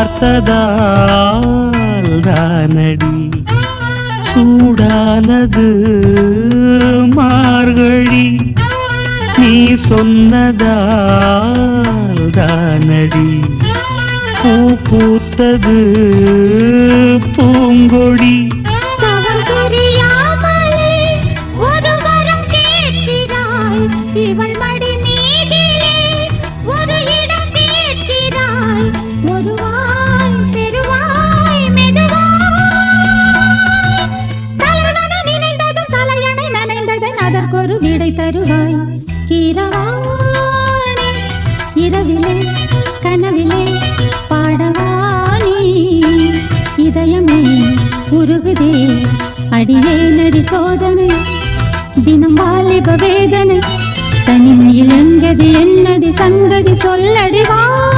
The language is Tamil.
பார்த்ததால் தானடி சூடானது மார்கழி நீ சொன்னதால் தானடி பூ பூத்தது பூங்கொடி இவள் மடி மீதிலே ஒரு இடம் கேட்கிறாய் ஒருவாய் பெருவாய் மெதுவாய் தலைவன நினைந்ததும் தலையணை நனைந்ததன் அதற்கொரு விடை தருவாய் கீரவாணி இரவிலே கனவிலே பாடவாணி இதயமே உருகுதே அடியே நடி சோதனை தினம் வாலிப வேதனை தனிமையில் எங்கது என்னடி சங்கதி சொல்லடி வா